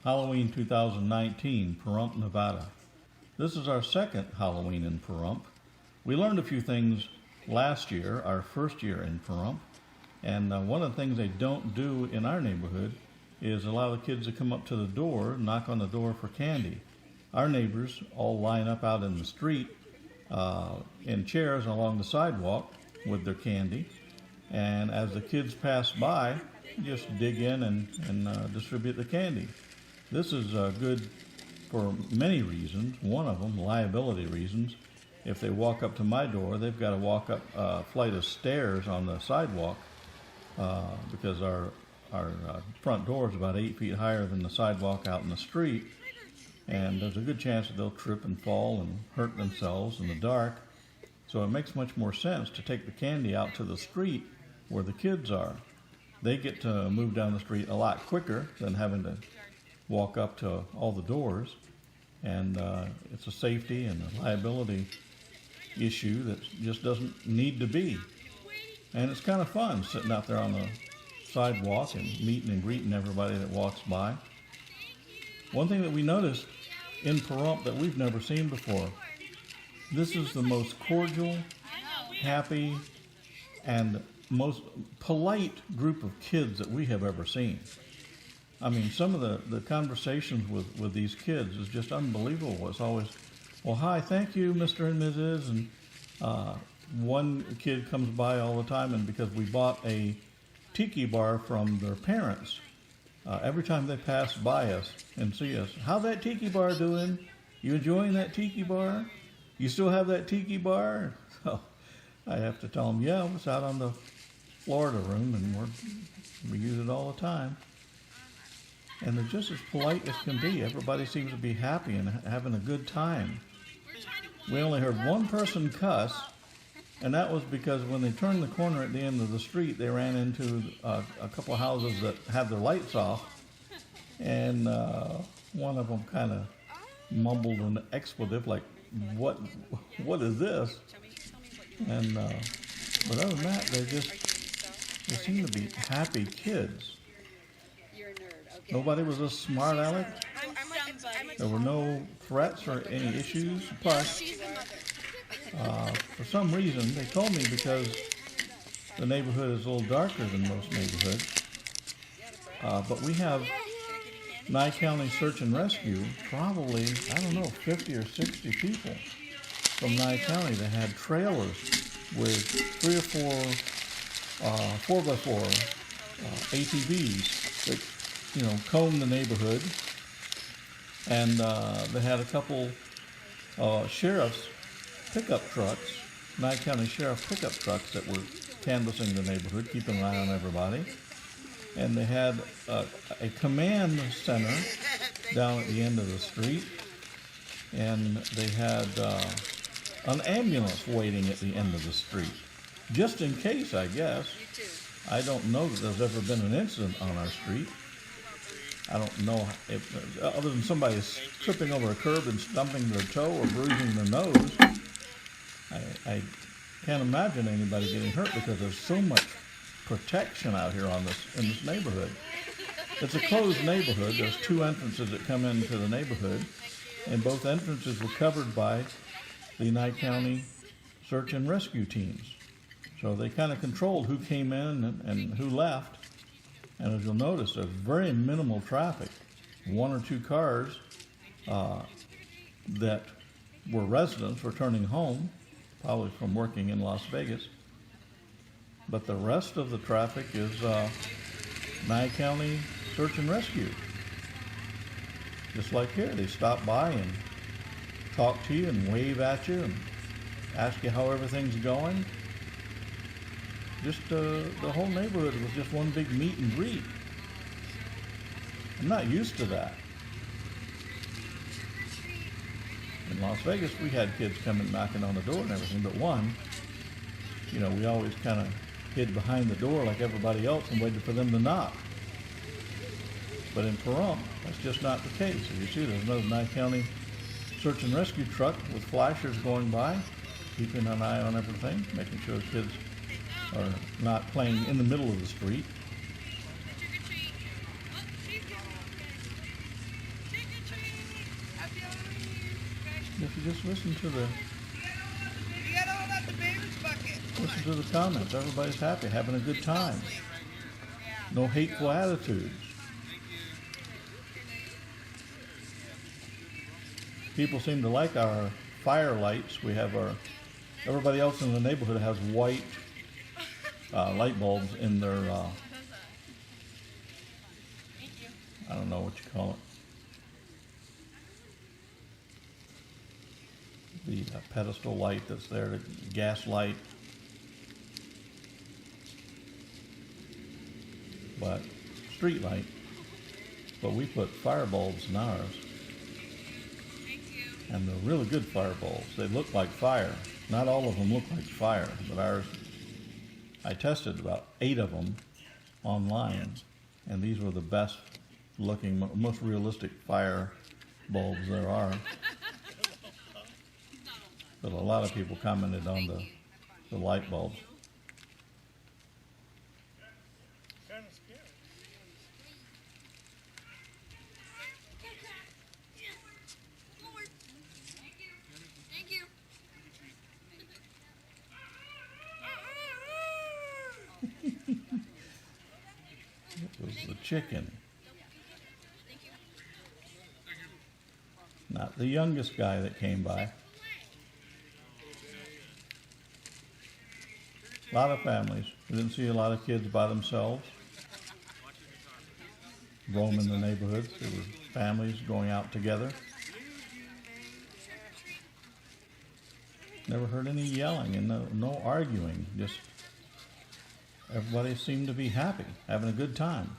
Halloween 2019, Pahrump, Nevada. This is our second Halloween in Pahrump. We learned a few things last year, our first year in Pahrump, and one of the things they don't do in our neighborhood is allow the kids to come up to the door, knock on the door for candy. Our neighbors all line up out in the street in chairs along the sidewalk with their candy, and as the kids pass by, just dig in and distribute the candy. This is good for many reasons. One of them, liability reasons. If they walk up to my door, they've got to walk up a flight of stairs on the sidewalk because our front door is about 8 feet higher than the sidewalk out in the street. And there's a good chance that they'll trip and fall and hurt themselves in the dark. So it makes much more sense to take the candy out to the street where the kids are. They get to move down the street a lot quicker than having to walk up to all the doors, and it's a safety and a liability issue that just doesn't need to be. And it's kind of fun sitting out there on the sidewalk and meeting and greeting everybody that walks by. One thing that we noticed in Pahrump that we've never seen before, this is the most cordial, happy, and most polite group of kids that we have ever seen. I mean, some of the conversations with these kids is just unbelievable. It's always, well, hi, thank you, Mr. and Mrs. And one kid comes by all the time, and because we bought a tiki bar from their parents, every time they pass by us and see us, how that tiki bar doing? You enjoying that tiki bar? You still have that tiki bar? So I have to tell them, yeah, it's out on the Florida room, and we use it all the time. And they're just as polite as can be. Everybody seems to be happy and having a good time. We only heard one person cuss, and that was because when they turned the corner at the end of the street, they ran into a couple of houses that had their lights off, and one of them kind of mumbled an expletive like, what is this? And but other than that, they seem to be happy kids. Nobody was a smart aleck. There were no threats or any issues. Plus, for some reason, they told me because the neighborhood is a little darker than most neighborhoods, but we have Nye County Search and Rescue, probably, 50 or 60 people from Nye County that had trailers with 3 or 4 4x4 ATVs that combed the neighborhood, and they had a couple sheriff's pickup trucks, Nye County Sheriff pickup trucks that were canvassing the neighborhood, keeping an eye on everybody. And they had a command center down at the end of the street, and they had an ambulance waiting at the end of the street, just in case, I guess. I don't know that there's ever been an incident on our street. I don't know if, other than somebody tripping over a curb and stumping their toe or bruising their nose, I can't imagine anybody getting hurt because there's so much protection out here in this neighborhood. It's a closed neighborhood. There's 2 entrances that come into the neighborhood, and both entrances were covered by the Nye County Search and Rescue teams. So they kind of controlled who came in and who left. And as you'll notice, there's very minimal traffic. 1 or 2 cars that were residents returning home, probably from working in Las Vegas. But the rest of the traffic is Nye County Search and Rescue. Just like here, they stop by and talk to you and wave at you and ask you how everything's going. Just the whole neighborhood was just one big meet and greet. I'm not used to that. In Las Vegas, we had kids coming knocking on the door and everything, but one, we always kind of hid behind the door like everybody else and waited for them to knock. But in Pahrump, that's just not the case. As you see, there's another Nye County Search and Rescue truck with flashers going by, keeping an eye on everything, making sure kids are not playing in the middle of the street. Just listen to the You got all that the beverage bucket. listen to the comments. Everybody's happy, having a good time. No hateful attitudes. People seem to like our fire lights. We have everybody else in the neighborhood has white light bulbs in their, I don't know what you call it. The pedestal light that's there, the gas light. But street light. But we put fire bulbs in ours. And they're really good fire bulbs. They look like fire. Not all of them look like fire, but ours, I tested about 8 of them online, and these were the best looking, most realistic fire bulbs there are. But a lot of people commented on the light bulbs. It was the chicken. Not the youngest guy that came by. A lot of families. We didn't see a lot of kids by themselves roaming the neighborhoods. There were families going out together. Never heard any yelling and no arguing. Just everybody seemed to be happy, having a good time.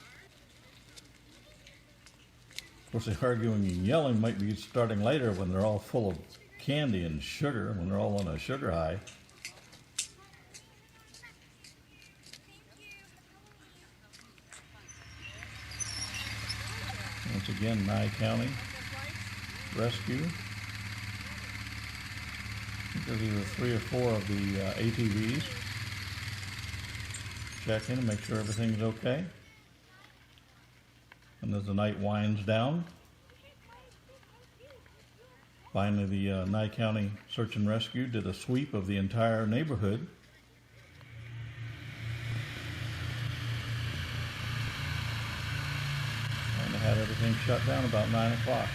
Of course, the arguing and yelling might be starting later when they're all full of candy and sugar, when they're all on a sugar high. Once again, Nye County Rescue. I think there's either 3 or 4 of the ATVs. Check in and make sure everything's okay. And as the night winds down, finally the Nye County Search and Rescue did a sweep of the entire neighborhood. And they had everything shut down about 9 o'clock.